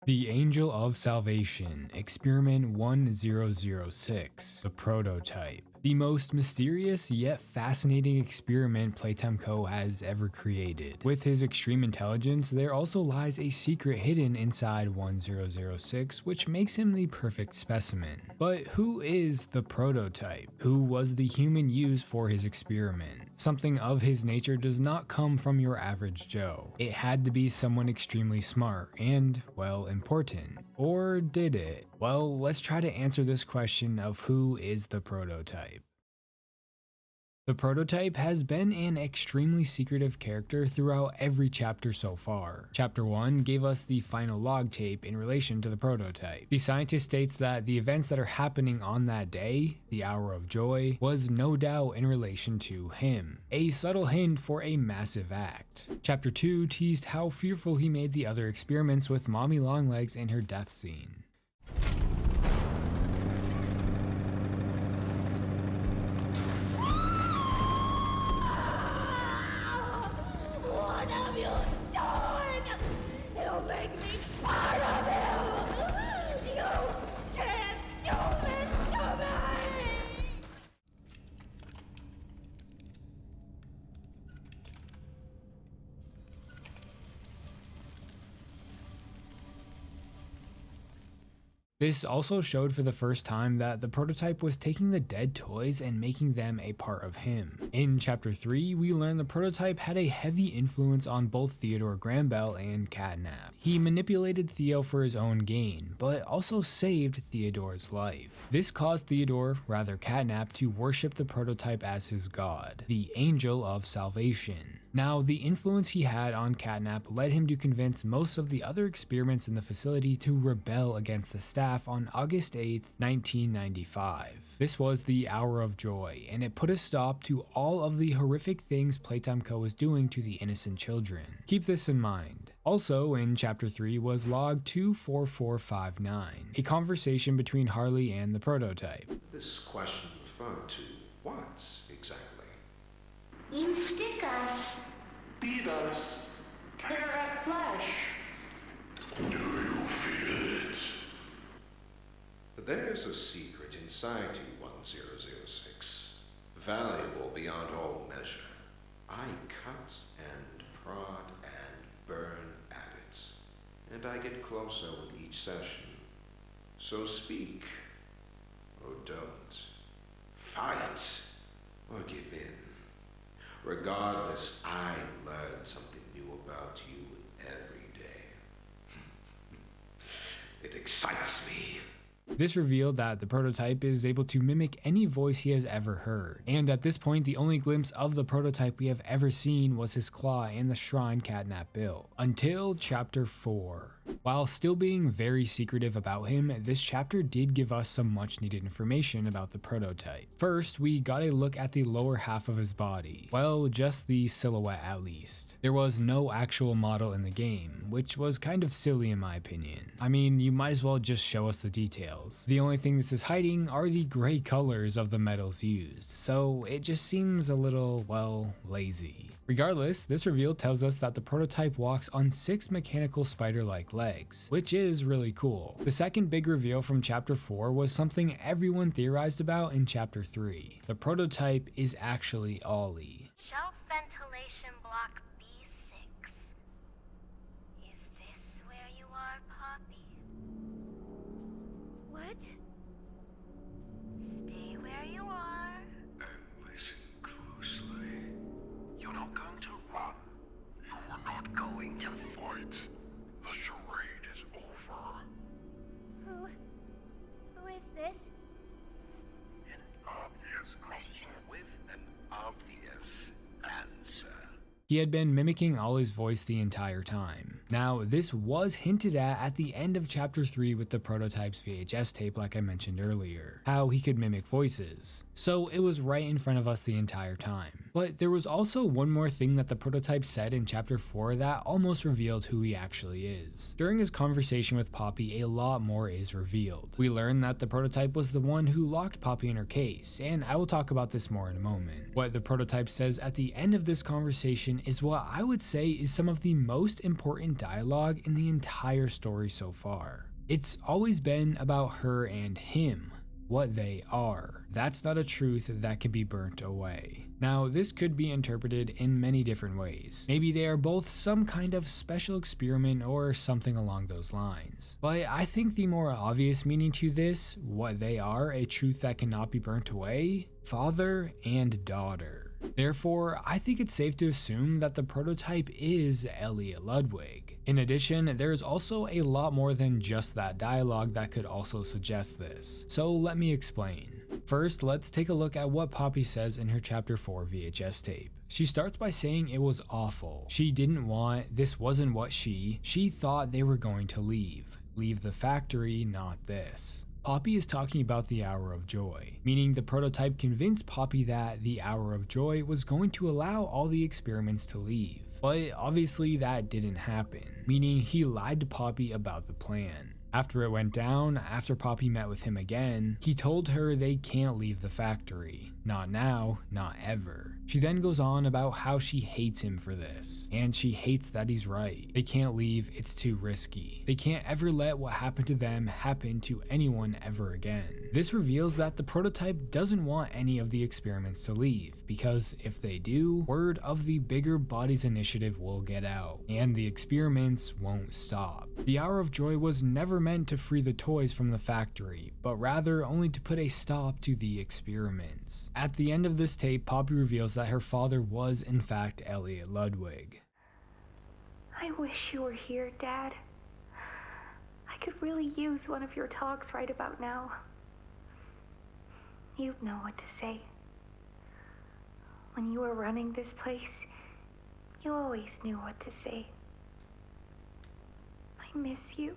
The Angel of Salvation, Experiment 1006, the Prototype. The most mysterious yet fascinating experiment Playtime Co. has ever created. With his extreme intelligence, there also lies a secret hidden inside 1006, which makes him the perfect specimen. But who is the Prototype? Who was the human used for his experiment? Something of his nature does not come from your average Joe. It had to be someone extremely smart and, well, important. Or did it? Well, let's try to answer this question of who is the Prototype. The Prototype has been an extremely secretive character throughout every chapter so far. Chapter 1 gave us the final log tape in relation to the Prototype. The scientist states that the events that are happening on that day, the Hour of Joy, was no doubt in relation to him. A subtle hint for a massive act. Chapter 2 teased how fearful he made the other experiments with Mommy Longlegs in her death scene. This also showed for the first time that the Prototype was taking the dead toys and making them a part of him. In Chapter 3, we learned the Prototype had a heavy influence on both Theodore Grambel and Catnap. He manipulated Theo for his own gain, but also saved Theodore's life. This caused Catnap, to worship the Prototype as his god, the Angel of Salvation. Now, the influence he had on Catnap led him to convince most of the other experiments in the facility to rebel against the staff on August 8, 1995. This was the Hour of Joy, and it put a stop to all of the horrific things Playtime Co. was doing to the innocent children. Keep this in mind. Also in Chapter 3 was Log 24459, a conversation between Harley and the Prototype. This question referred to what exactly? You stick us. Beat us. Tear at flesh. Do you feel it? There's a secret inside you, 1006. Valuable beyond all measure. I cut and prod and burn at it, and I get closer with each session. So speak, or don't. Fight, or give in. Regardless, I learn something new about you every day. It excites me. This revealed that the Prototype is able to mimic any voice he has ever heard, and at this point the only glimpse of the Prototype we have ever seen was his claw and the shrine Catnap built. Until Chapter 4. While still being very secretive about him, this chapter did give us some much needed information about the Prototype. First, we got a look at the lower half of his body. Well, just the silhouette at least. There was no actual model in the game, which was kind of silly in my opinion. I mean, you might as well just show us the details. The only thing this is hiding are the gray colors of the metals used, so it just seems a little, well, lazy. Regardless, this reveal tells us that the Prototype walks on 6 mechanical spider-like legs, which is really cool. The second big reveal from Chapter 4 was something everyone theorized about in Chapter 3. The Prototype is actually Ollie. Shelf ventilation block B6. Is this where you are, Poppy? What? Stay where you are. And listen closely. You're not going to run. You're not going to fight. The charade is over. Who is this? An obvious question with an obvious answer. He had been mimicking Ollie's voice the entire time. Now, this was hinted at the end of Chapter 3 with the Prototype's VHS tape like I mentioned earlier, how he could mimic voices. So it was right in front of us the entire time. But there was also one more thing that the Prototype said in Chapter 4 that almost revealed who he actually is. During his conversation with Poppy, a lot more is revealed. We learn that the Prototype was the one who locked Poppy in her case, and I will talk about this more in a moment. What the Prototype says at the end of this conversation conversation is what I would say is some of the most important dialogue in the entire story so far. It's always been about her and him, what they are. That's not a truth that can be burnt away. Now, this could be interpreted in many different ways. Maybe they are both some kind of special experiment or something along those lines. But I think the more obvious meaning to this, what they are, a truth that cannot be burnt away, father and daughter. Therefore, I think it's safe to assume that the prototype is Elliot Ludwig. In addition, there's also a lot more than just that dialogue that could also suggest this. So let me explain. First, let's take a look at what Poppy says in her chapter 4 VHS tape. She starts by saying it was awful. She didn't want, this wasn't what she thought they were going to leave. Leave the factory, not this. Poppy is talking about the Hour of Joy, meaning the prototype convinced Poppy that the Hour of Joy was going to allow all the experiments to leave. But obviously that didn't happen, meaning he lied to Poppy about the plan. After it went down, after Poppy met with him again, he told her they can't leave the factory. Not now, not ever. She then goes on about how she hates him for this, and she hates that he's right. They can't leave, it's too risky. They can't ever let what happened to them happen to anyone ever again. This reveals that the prototype doesn't want any of the experiments to leave, because if they do, word of the Bigger Bodies Initiative will get out, and the experiments won't stop. The Hour of Joy was never meant to free the toys from the factory, but rather only to put a stop to the experiments. At the end of this tape, Poppy reveals that her father was in fact Elliot Ludwig. I wish you were here, Dad. I could really use one of your talks right about now. You'd know what to say. When you were running this place, you always knew what to say. I miss you.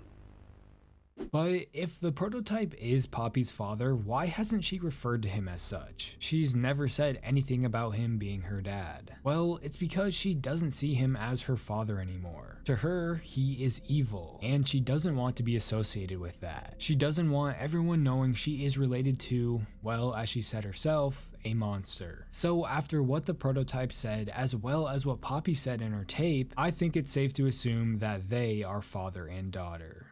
But if the prototype is Poppy's father, why hasn't she referred to him as such? She's never said anything about him being her dad. Well, it's because she doesn't see him as her father anymore. To her, he is evil, and she doesn't want to be associated with that. She doesn't want everyone knowing she is related to, well, as she said herself, a monster. So after what the prototype said, as well as what Poppy said in her tape, I think it's safe to assume that they are father and daughter.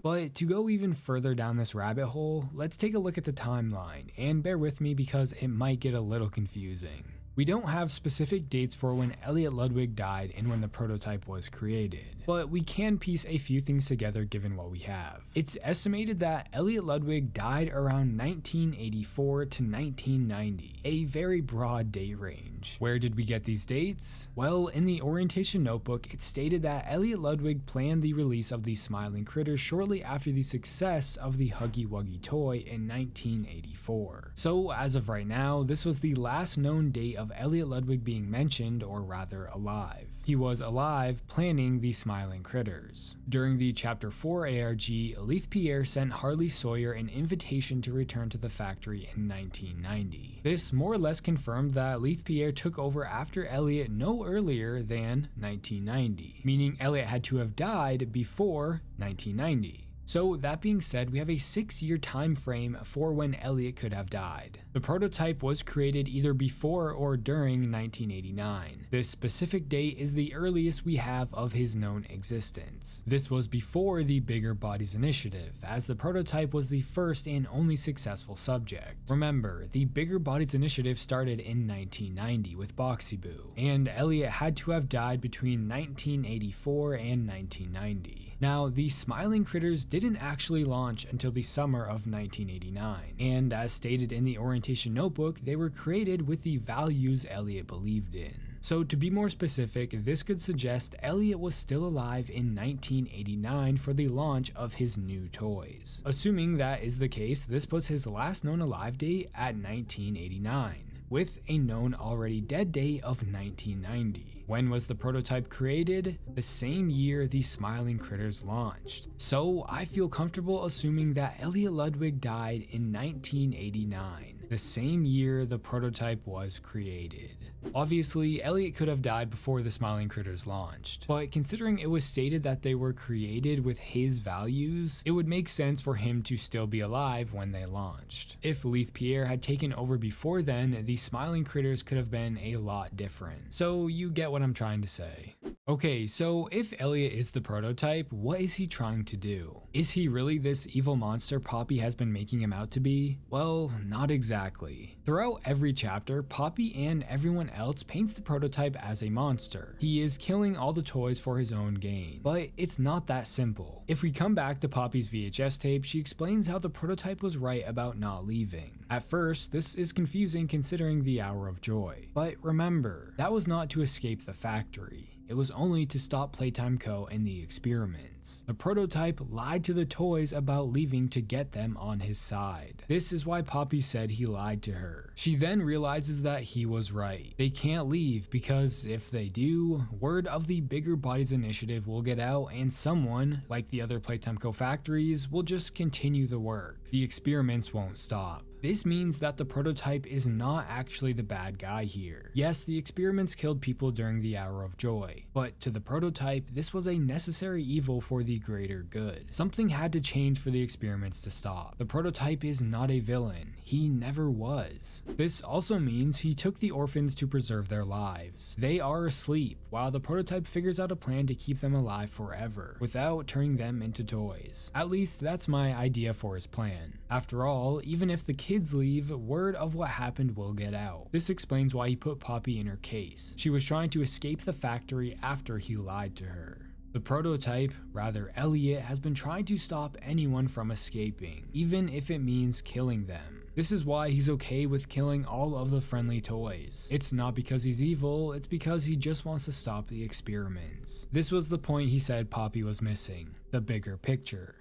But to go even further down this rabbit hole, let's take a look at the timeline, and bear with me because it might get a little confusing. We don't have specific dates for when Elliot Ludwig died and when the prototype was created, but we can piece a few things together given what we have. It's estimated that Elliot Ludwig died around 1984 to 1990, a very broad date range. Where did we get these dates? Well, in the orientation notebook, it stated that Elliot Ludwig planned the release of the Smiling Critters shortly after the success of the Huggy Wuggy toy in 1984. So as of right now, this was the last known date of Elliot Ludwig being mentioned, or rather alive. He was alive planning the Smiling Critters. During the Chapter 4 ARG, Leith Pierre sent Harley Sawyer an invitation to return to the factory in 1990. This more or less confirmed that Leith Pierre took over after Elliot no earlier than 1990, meaning Elliot had to have died before 1990. So that being said, we have a 6-year time frame for when Elliot could have died. The prototype was created either before or during 1989. This specific date is the earliest we have of his known existence. This was before the Bigger Bodies Initiative, as the prototype was the first and only successful subject. Remember, the Bigger Bodies Initiative started in 1990 with Boxy Boo, and Elliot had to have died between 1984 and 1990. Now, the Smiling Critters didn't actually launch until the summer of 1989, and as stated in the orientation notebook, they were created with the values Elliot believed in. So to be more specific, this could suggest Elliot was still alive in 1989 for the launch of his new toys. Assuming that is the case, this puts his last known alive date at 1989, with a known already dead date of 1990. When was the prototype created? The same year the Smiling Critters launched. So I feel comfortable assuming that Elliot Ludwig died in 1989, the same year the prototype was created. Obviously, Elliot could have died before the Smiling Critters launched, but considering it was stated that they were created with his values, it would make sense for him to still be alive when they launched. If Leith Pierre had taken over before then, the Smiling Critters could have been a lot different. So you get what what I'm trying to say. Okay, so if Elliot is the prototype, what is he trying to do? Is he really this evil monster Poppy has been making him out to be? Well, not exactly. Throughout every chapter, Poppy and everyone else paints the prototype as a monster. He is killing all the toys for his own gain. But it's not that simple. If we come back to Poppy's VHS tape, she explains how the prototype was right about not leaving. At first, this is confusing considering the Hour of Joy. But remember, that was not to escape the factory. It was only to stop Playtime Co. and the experiments. The prototype lied to the toys about leaving to get them on his side. This is why Poppy said he lied to her. She then realizes that he was right. They can't leave because if they do, word of the Bigger Bodies initiative will get out and someone, like the other Playtime Co. factories, will just continue the work. The experiments won't stop. This means that the prototype is not actually the bad guy here. Yes, the experiments killed people during the Hour of Joy, but to the prototype, this was a necessary evil for the greater good. Something had to change for the experiments to stop. The prototype is not a villain. He never was. This also means he took the orphans to preserve their lives. They are asleep, while the prototype figures out a plan to keep them alive forever, without turning them into toys. At least that's my idea for his plan. After all, even if the kids leave, word of what happened will get out. This explains why he put Poppy in her case. She was trying to escape the factory after he lied to her. The prototype, rather Elliot, has been trying to stop anyone from escaping, even if it means killing them. This is why he's okay with killing all of the friendly toys. It's not because he's evil, it's because he just wants to stop the experiments. This was the point he said Poppy was missing, the bigger picture.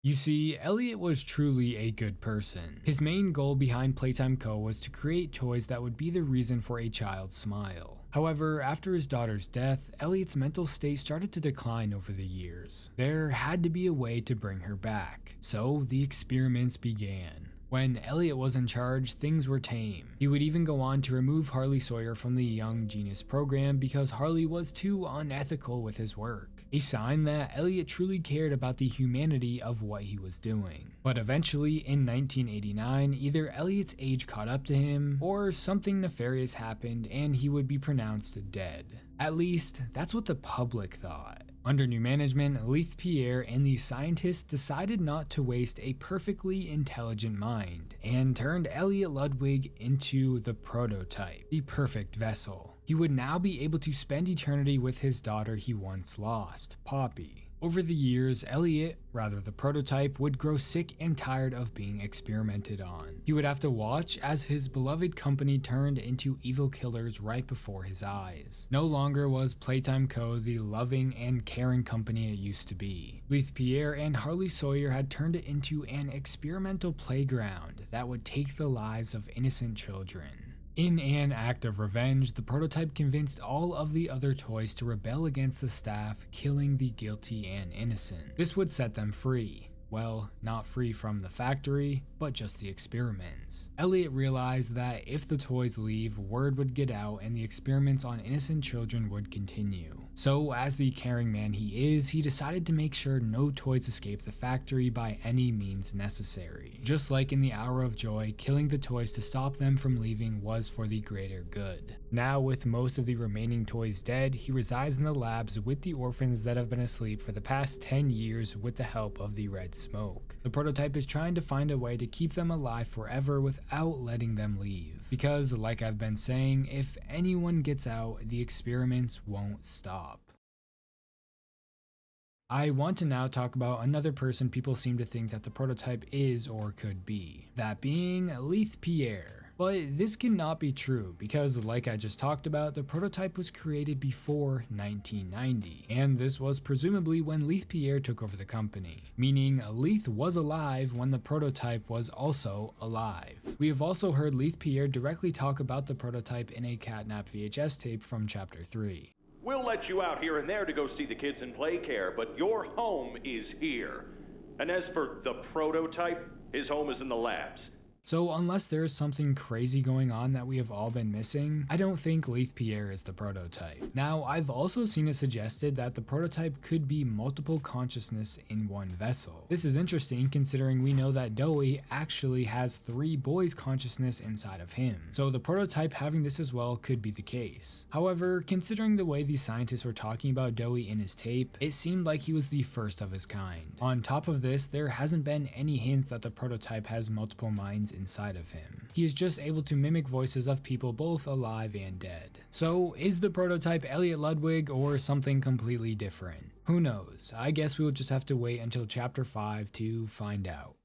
You see, Elliot was truly a good person. His main goal behind Playtime Co. was to create toys that would be the reason for a child's smile. However, after his daughter's death, Elliot's mental state started to decline over the years. There had to be a way to bring her back, so the experiments began. When Elliot was in charge, things were tame. He would even go on to remove Harley Sawyer from the Young Genius program because Harley was too unethical with his work. A sign that Elliot truly cared about the humanity of what he was doing. But eventually, in 1989, either Elliot's age caught up to him, or something nefarious happened and he would be pronounced dead. At least, that's what the public thought. Under new management, Leith Pierre and the scientists decided not to waste a perfectly intelligent mind, and turned Elliot Ludwig into the prototype, the perfect vessel. He would now be able to spend eternity with his daughter he once lost, Poppy. Over the years, Elliot, rather the prototype, would grow sick and tired of being experimented on. He would have to watch as his beloved company turned into evil killers right before his eyes. No longer was Playtime Co. the loving and caring company it used to be. Leith Pierre and Harley Sawyer had turned it into an experimental playground that would take the lives of innocent children. In an act of revenge, the prototype convinced all of the other toys to rebel against the staff, killing the guilty and innocent. This would set them free. Well, not free from the factory, but just the experiments. Elliot realized that if the toys leave, word would get out and the experiments on innocent children would continue. So, as the caring man he is, he decided to make sure no toys escape the factory by any means necessary. Just like in the Hour of Joy, killing the toys to stop them from leaving was for the greater good. Now, with most of the remaining toys dead, he resides in the labs with the orphans that have been asleep for the past 10 years with the help of the Red Smoke. The prototype is trying to find a way to keep them alive forever without letting them leave. Because, like I've been saying, if anyone gets out, the experiments won't stop. I want to now talk about another person people seem to think that the prototype is or could be. That being Leith Pierre. But this cannot be true because, like I just talked about, the prototype was created before 1990, and this was presumably when Leith Pierre took over the company, meaning Leith was alive when the prototype was also alive. We have also heard Leith Pierre directly talk about the prototype in a Catnap VHS tape from Chapter 3. We'll let you out here and there to go see the kids in play care, but your home is here. And as for the prototype, his home is in the labs. So unless there's something crazy going on that we have all been missing, I don't think Leith Pierre is the prototype. Now, I've also seen it suggested that the prototype could be multiple consciousness in one vessel. This is interesting considering we know that Dowie actually has 3 boys' consciousness inside of him, so the prototype having this as well could be the case. However, considering the way these scientists were talking about Dowie in his tape, it seemed like he was the first of his kind. On top of this, there hasn't been any hint that the prototype has multiple minds inside of him. He is just able to mimic voices of people both alive and dead. So is the prototype Elliot Ludwig or something completely different? Who knows? I guess we will just have to wait until chapter 5 to find out.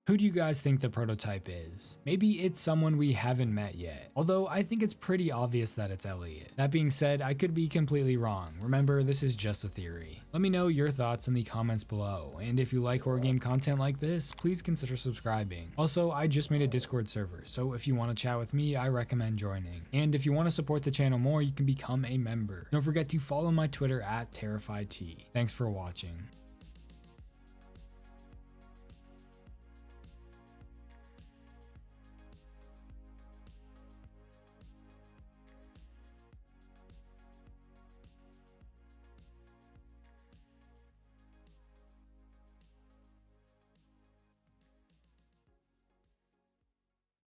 Who do you guys think the prototype is? Maybe it's someone we haven't met yet, although I think it's pretty obvious that it's Elliot. That being said, I could be completely wrong. Remember, this is just a theory. Let me know your thoughts in the comments below, and if you like horror game content like this, please consider subscribing. Also, I just made a Discord server, so if you want to chat with me, I recommend joining. And if you want to support the channel more, you can become a member. Don't forget to follow my Twitter at TerrifiedT. Thanks for watching.